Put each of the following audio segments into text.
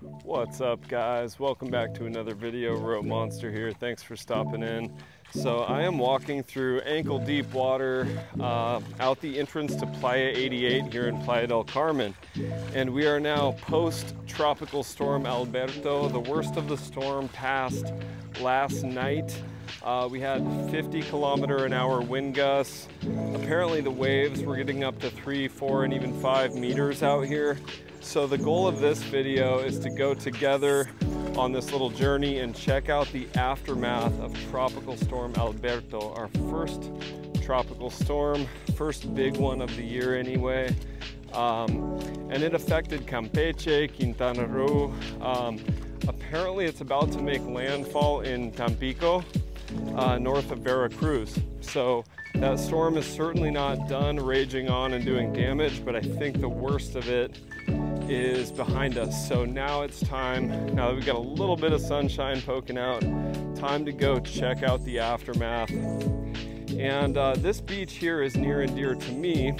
What's up, guys? Welcome back to another video. Rope Monster here. Thanks for stopping in. So I am walking through ankle deep water out the entrance to Playa 88 here in Playa del Carmen, and we are now post tropical storm Alberto. The worst of the storm passed last night. We had 50-kilometer-an-hour wind gusts. Apparently the waves were getting up to 3, 4, and even 5 meters out here. So the goal of this video is to go together on this little journey and check out the aftermath of Tropical Storm Alberto, our first tropical storm, first big one of the year anyway. And it affected Campeche, Quintana Roo. Apparently it's about to make landfall in Tampico, north of Veracruz. So that storm is certainly not done raging on and doing damage, but I think the worst of it is behind us. So now it's time, now that we've got a little bit of sunshine poking out, time to go check out the aftermath. And this beach here is near and dear to me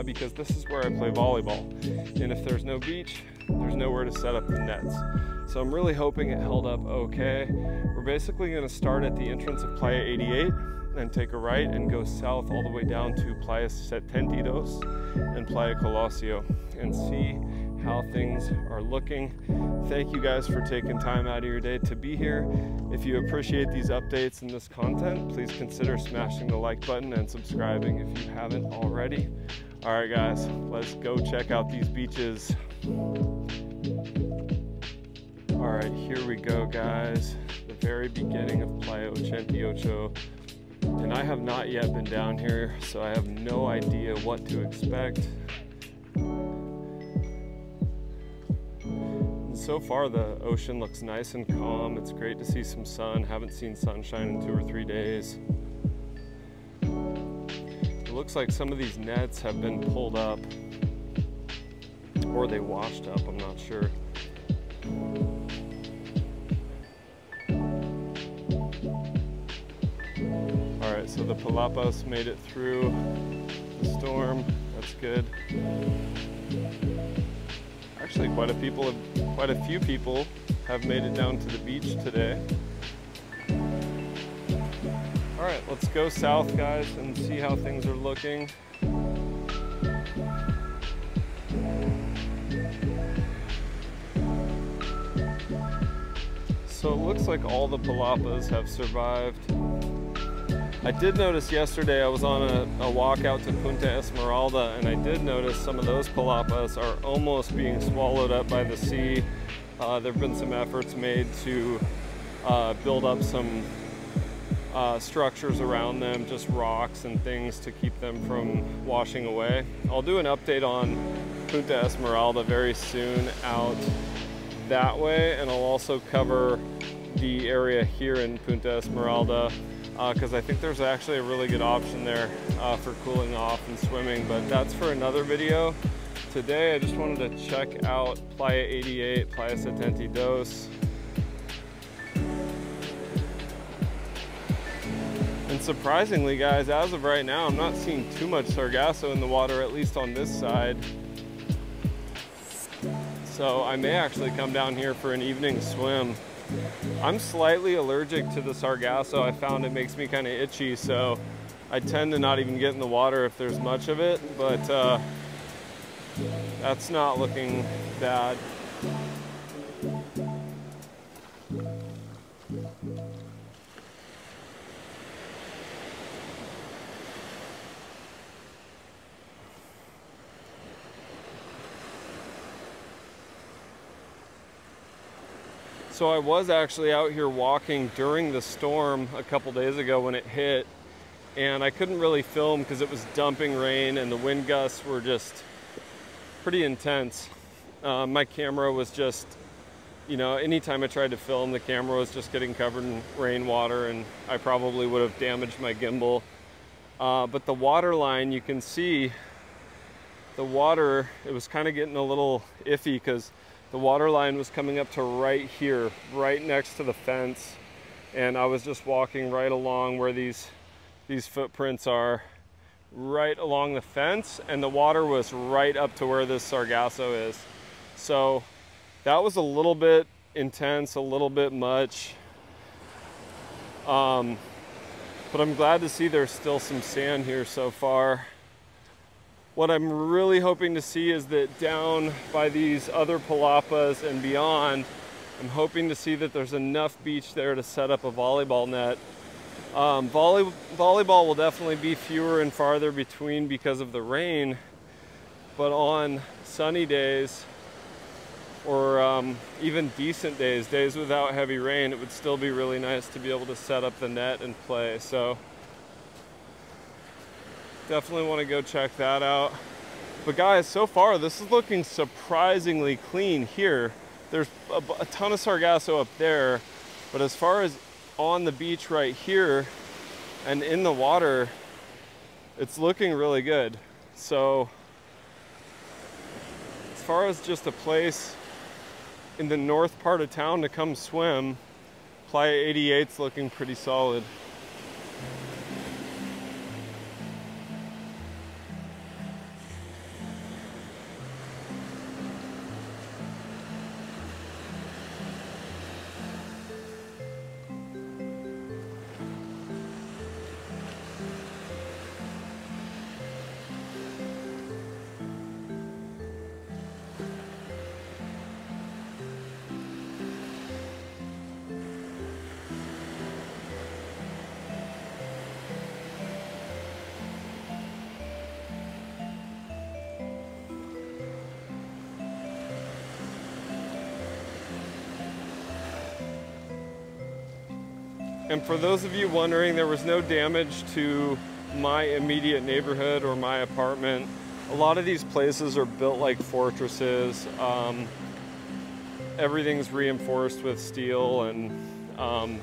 because this is where I play volleyball. And if there's no beach, there's nowhere to set up the nets. So I'm really hoping it held up okay. We're basically gonna start at the entrance of Playa 88 and take a right and go south all the way down to Playas 72 and Playa Colosio and see how things are looking. Thank you guys for taking time out of your day to be here. If you appreciate these updates and this content, please consider smashing the like button and subscribing if you haven't already. All right, guys, let's go check out these beaches. All right, here we go, guys. The very beginning of Playa 88. And I have not yet been down here, so I have no idea what to expect. So far, the ocean looks nice and calm. It's great to see some sun. Haven't seen sunshine in 2 or 3 days. It looks like some of these nets have been pulled up, or they washed up, I'm not sure. All right, so the palapas made it through the storm. That's good. Actually, quite a few people have made it down to the beach today. All right, let's go south, guys, and see how things are looking. So it looks like all the palapas have survived. I did notice yesterday I was on a walk out to Punta Esmeralda, and I did notice some of those palapas are almost being swallowed up by the sea. There have been some efforts made to build up some structures around them, just rocks and things to keep them from washing away. I'll do an update on Punta Esmeralda very soon out that way, and I'll also cover the area here in Punta Esmeralda because I think there's actually a really good option there for cooling off and swimming, but that's for another video. Today I just wanted to check out Playa 88, Playa 72. And surprisingly, guys, as of right now, I'm not seeing too much sargasso in the water, at least on this side. So I may actually come down here for an evening swim. I'm slightly allergic to the sargasso. I found it makes me kind of itchy, so I tend to not even get in the water if there's much of it, but that's not looking bad. So I was actually out here walking during the storm a couple days ago when it hit, and I couldn't really film because it was dumping rain and the wind gusts were just pretty intense. My camera was just, you know, anytime I tried to film, the camera was just getting covered in rainwater, and I probably would have damaged my gimbal. But the water line, you can see the water, it was kind of getting a little iffy because the water line was coming up to right here, right next to the fence. And I was just walking right along where these footprints are, right along the fence, and the water was right up to where this sargasso is. So That was a little bit intense, a little bit much. But I'm glad to see there's still some sand here so far. What I'm really hoping to see is that down by these other palapas and beyond, I'm hoping to see that there's enough beach there to set up a volleyball net. Volleyball will definitely be fewer and farther between because of the rain, but on sunny days or even decent days, days without heavy rain, it would still be really nice to be able to set up the net and play. So definitely want to go check that out. But guys, so far this is looking surprisingly clean here. There's a ton of sargasso up there, but as far as on the beach right here and in the water, it's looking really good. So as far as just a place in the north part of town to come swim, Playa 88's looking pretty solid. And for those of you wondering, there was no damage to my immediate neighborhood or my apartment. A lot of these places are built like fortresses. Everything's reinforced with steel, and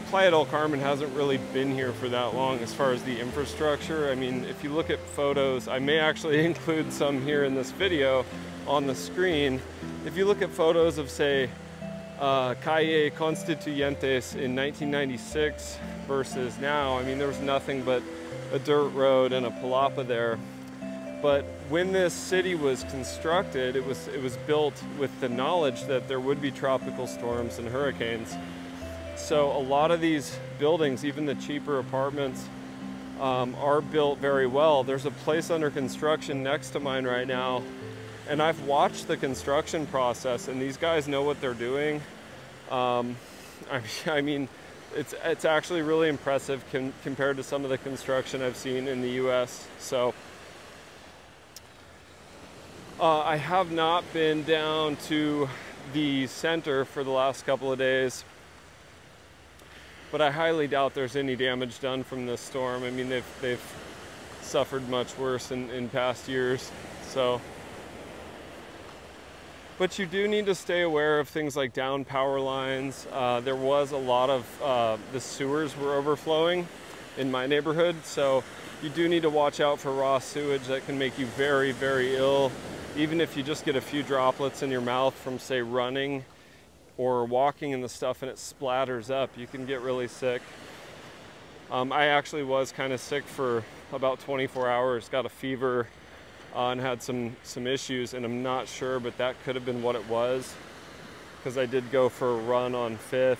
Playa del Carmen hasn't really been here for that long as far as the infrastructure. I mean, if you look at photos, I may actually include some here in this video on the screen. If you look at photos of, say, Calle Constituyentes in 1996 versus now, I mean, there was nothing but a dirt road and a palapa there. But when this city was constructed, it was built with the knowledge that there would be tropical storms and hurricanes. So a lot of these buildings, even the cheaper apartments, are built very well. There's a place under construction next to mine right now, and I've watched the construction process, and these guys know what they're doing. I mean, it's actually really impressive compared to some of the construction I've seen in the US. So I have not been down to the center for the last couple of days, but I highly doubt there's any damage done from this storm. I mean, they've suffered much worse in past years. So, but you do need to stay aware of things like down power lines. There was a lot of, the sewers were overflowing in my neighborhood, so you do need to watch out for raw sewage that can make you very, very ill. Even if you just get a few droplets in your mouth from, say, running or walking in the stuff and it splatters up, you can get really sick. I actually was kind of sick for about 24 hours, got a fever, and had some issues, and I'm not sure, but that could have been what it was, because I did go for a run on 5th,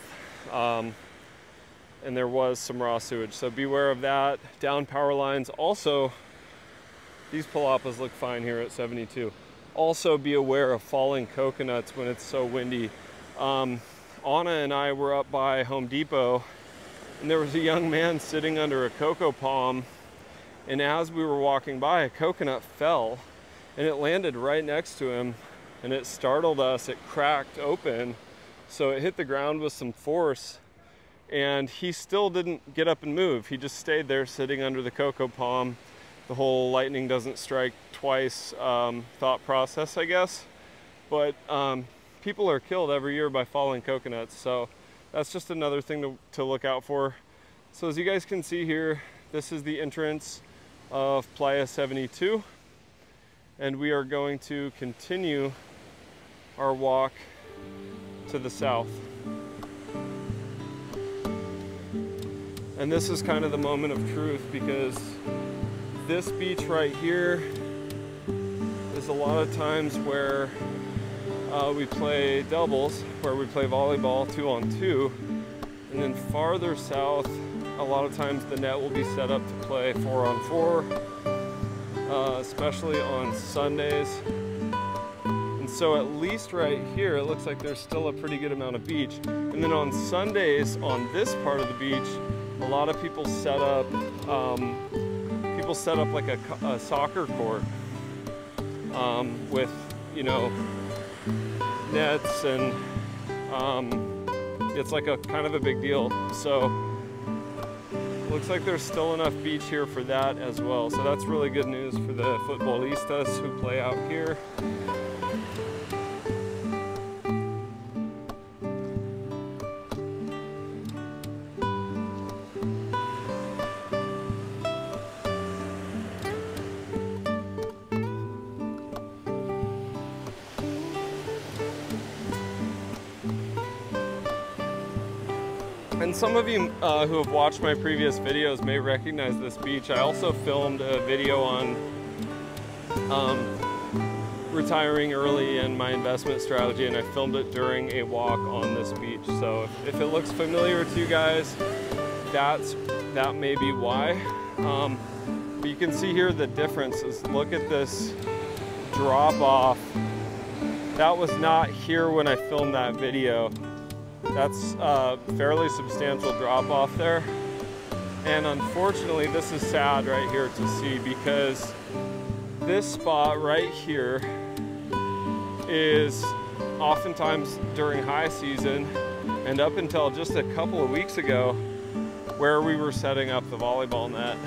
and there was some raw sewage, so beware of that. Down power lines. Also, these palapas look fine here at 72. Also be aware of falling coconuts when it's so windy. Anna and I were up by Home Depot, and there was a young man sitting under a cocoa palm, and as we were walking by, a coconut fell, and it landed right next to him, and it startled us. It cracked open, so it hit the ground with some force, and he still didn't get up and move. He just stayed there sitting under the cocoa palm. The whole lightning doesn't strike twice thought process, I guess. But people are killed every year by falling coconuts, so that's just another thing to look out for. So as you guys can see here, this is the entrance of Playa 72, and we are going to continue our walk to the south. And this is kind of the moment of truth, because this beach right here, this a lot of times where we play doubles, where we play volleyball 2-on-2, and then farther south, a lot of times the net will be set up to play 4-on-4, especially on Sundays. And so at least right here, it looks like there's still a pretty good amount of beach. And then on Sundays, on this part of the beach, a lot of people set up like a soccer court with, you know, nets, and it's like a kind of a big deal. So looks like there's still enough beach here for that as well. So that's really good news for the futbolistas who play out here. And some of you who have watched my previous videos may recognize this beach. I also filmed a video on retiring early and my investment strategy, and I filmed it during a walk on this beach. So if it looks familiar to you guys, that may be why. But you can see here the differences. Look at this drop off. That was not here when I filmed that video. That's a fairly substantial drop off there. And unfortunately, this is sad right here to see, because this spot right here is oftentimes during high season and up until just a couple of weeks ago where we were setting up the volleyball net.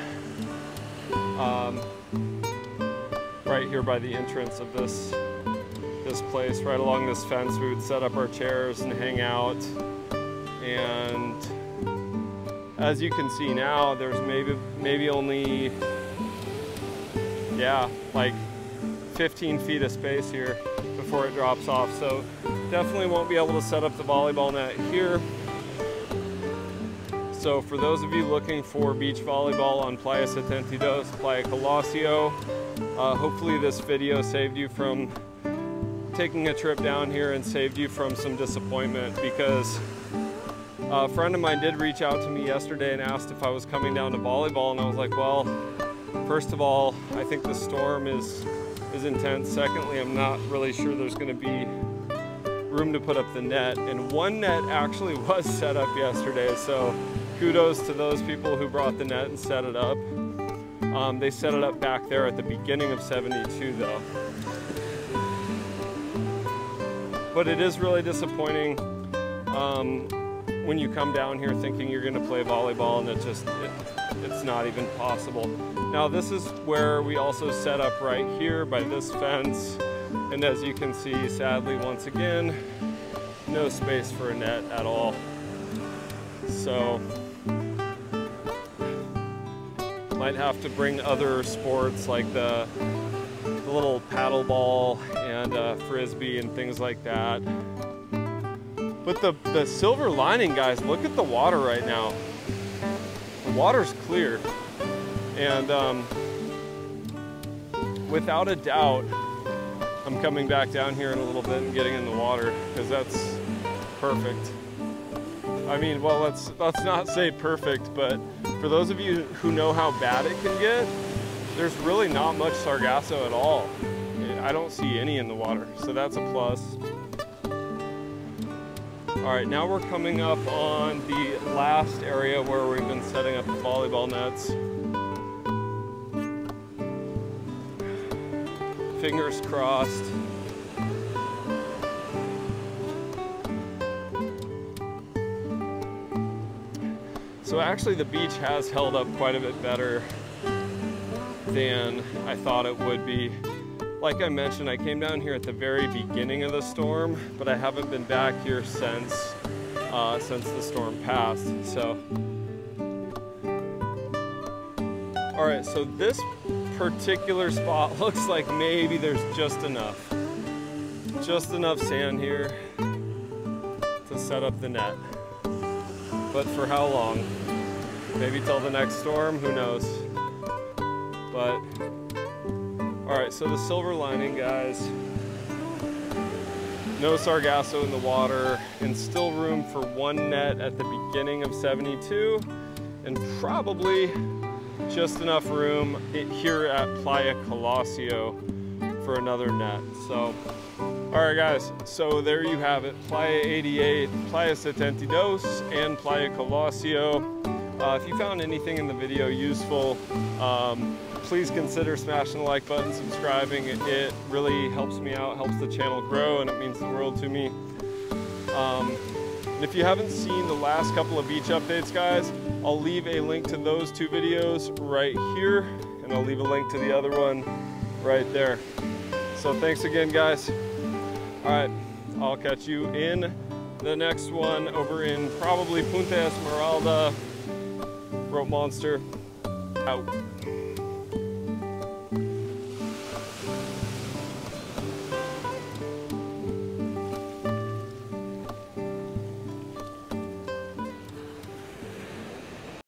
Right here by the entrance of this place, right along this fence, we would set up our chairs and hang out. And as you can see now, there's maybe only, yeah, like 15 feet of space here before it drops off. So definitely won't be able to set up the volleyball net here. So for those of you looking for beach volleyball on Playa 72, Playa Colosio, hopefully this video saved you from taking a trip down here and saved you from some disappointment, because a friend of mine did reach out to me yesterday and asked if I was coming down to volleyball, and I was like, well, first of all, I think the storm is intense. Secondly, I'm not really sure there's going to be room to put up the net, and one net actually was set up yesterday, so kudos to those people who brought the net and set it up. They set it up back there at the beginning of 72 though. But it is really disappointing when you come down here thinking you're going to play volleyball and it's not even possible. Now this is where we also set up right here by this fence, and as you can see, sadly once again, no space for a net at all. So might have to bring other sports like the little paddle ball and frisbee and things like that. But the silver lining, guys, look at the water right now. The water's clear, and without a doubt, I'm coming back down here in a little bit and getting in the water, because that's perfect. I mean, well, let's not say perfect, but for those of you who know how bad it can get, there's really not much sargasso at all. I don't see any in the water, so that's a plus. All right, now we're coming up on the last area where we've been setting up the volleyball nets. Fingers crossed. So actually the beach has held up quite a bit better than I thought it would be. Like I mentioned, I came down here at the very beginning of the storm, but I haven't been back here since the storm passed. So, all right, so this particular spot looks like maybe there's just enough sand here to set up the net. But for how long? Maybe till the next storm, who knows? But all All right, so the silver lining, guys, no Sargasso in the water, and still room for one net at the beginning of 72, and probably just enough room here at Playa Colosio for another net. So, all right guys, so there you have it, Playa 88, Playa 72, and Playa Colosio. If you found anything in the video useful, please consider smashing the like button, subscribing. It really helps me out, helps the channel grow, and it means the world to me. And if you haven't seen the last couple of beach updates, guys, I'll leave a link to those 2 videos right here, and I'll leave a link to the other one right there. So thanks again, guys. All right, I'll catch you in the next one over in probably Punta Esmeralda. Rope Monster out.